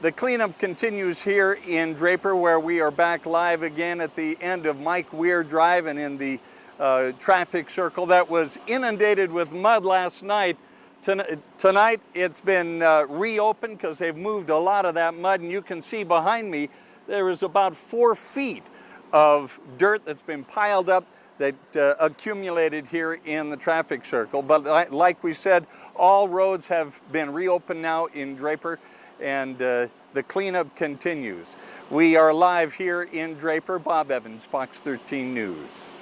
The cleanup continues here in Draper, where we are back live again at the end of Mike Weir Drive and in the traffic circle that was inundated with mud last night. Tonight it's been reopened because they've moved a lot of that mud, and you can see behind me there is about 4 feet of dirt that's been piled up that accumulated here in the traffic circle. But like we said, all roads have been reopened now in Draper, and the cleanup continues. We are live here in Draper. Bob Evans, Fox 13 News.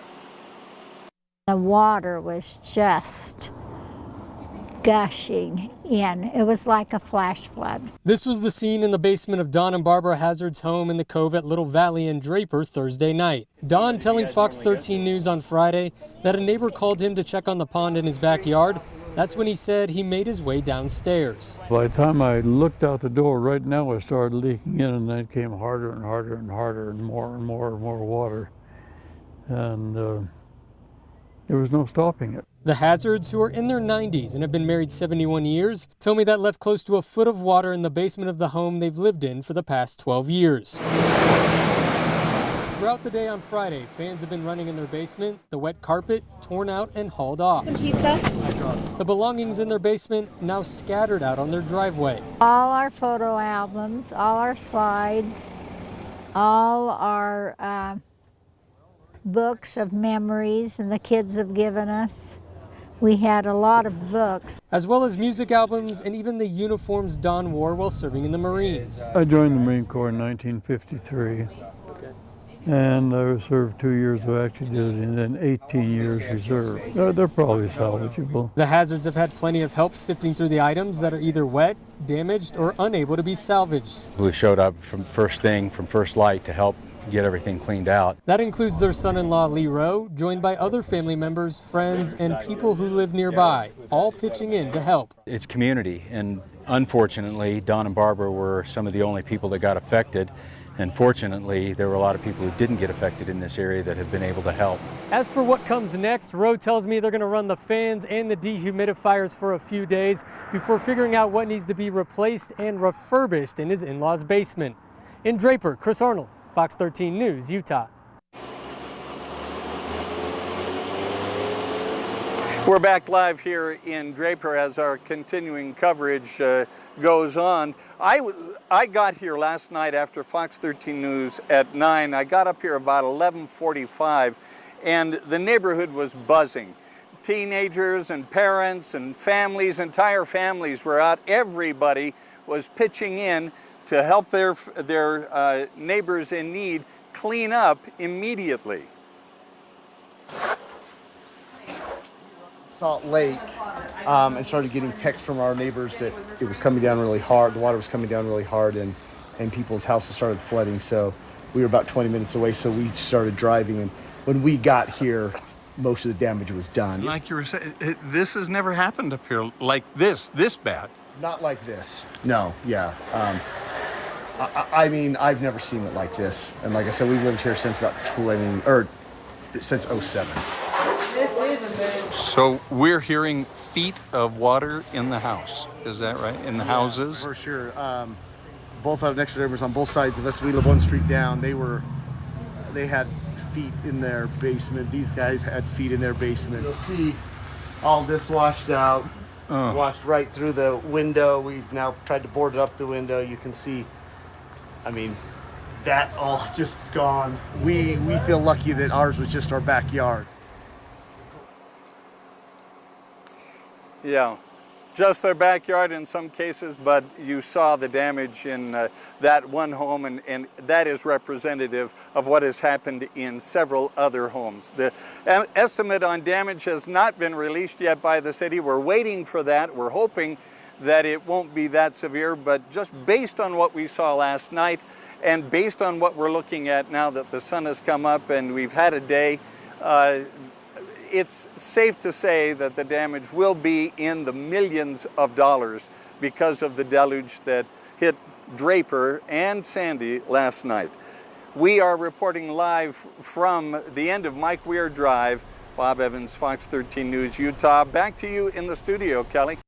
The water was just gushing in. It was like a flash flood. This was the scene in the basement of Don and Barbara Hazard's home in the Cove at Little Valley in Draper Thursday night. Don telling Fox 13 News on Friday that a neighbor called him to check on the pond in his backyard. That's when he said he made his way downstairs. By the time I looked out the door, right now it started leaking in, and then it came harder and harder and harder and more and more and more water. And there was no stopping it. The Hazards, who are in their 90s and have been married 71 years, tell me that left close to a foot of water in the basement of the home they've lived in for the past 12 years. Throughout the day on Friday, fans have been running in their basement, the wet carpet torn out and hauled off. Some pizza. The belongings in their basement now scattered out on their driveway. All our photo albums, all our slides, all our books of memories and the kids have given us. We had a lot of books. As well as music albums and even the uniforms Don wore while serving in the Marines. I joined the Marine Corps in 1953, and I served 2 years of active duty and then 18 years reserve. They're probably salvageable. The Hazards have had plenty of help sifting through the items that are either wet, damaged, or unable to be salvaged. We showed up from first light to help get everything cleaned out. That includes their son-in-law Lee Rowe, joined by other family members, friends, and people who live nearby, all pitching in to help. It's community, and unfortunately, Don and Barbara were some of the only people that got affected. And fortunately, there were a lot of people who didn't get affected in this area that have been able to help. As for what comes next, Rowe tells me they're going to run the fans and the dehumidifiers for a few days before figuring out what needs to be replaced and refurbished in his in-laws' basement. In Draper, Chris Arnold, Fox 13 News, Utah. We're back live here in Draper as our continuing coverage goes on. I got here last night after Fox 13 News at 9. I got up here about 11:45, and the neighborhood was buzzing. Teenagers and parents and families, entire families were out. Everybody was pitching in to help their neighbors in need clean up immediately. Salt Lake and started getting texts from our neighbors that it was coming down really hard. The water was coming down really hard, and people's houses started flooding. So we were about 20 minutes away, so we started driving. And when we got here, most of the damage was done. Like you were saying, this has never happened up here like this bad. Not like this. No, yeah. I mean, I've never seen it like this. And like I said, we've lived here since about since 07. This is a big. So we're hearing feet of water in the house. Is that right? In the houses? For sure. Both our next door neighbors on both sides of us, we live one street down. They had feet in their basement. These guys had feet in their basement. You'll see all this washed out, washed right through the window. We've now tried to board it up the window. You can see, I mean, that all just gone. We feel lucky that ours was just our backyard. Yeah, just their backyard in some cases, but you saw the damage in that one home, and that is representative of what has happened in several other homes. The estimate on damage has not been released yet by the city. We're waiting for that. We're hoping that it won't be that severe, but just based on what we saw last night and based on what we're looking at now that the sun has come up and we've had a day, it's safe to say that the damage will be in the millions of dollars because of the deluge that hit Draper and Sandy last night. We are reporting live from the end of Mike Weir Drive. Bob Evans, Fox 13 News, Utah. Back to you in the studio, Kelly.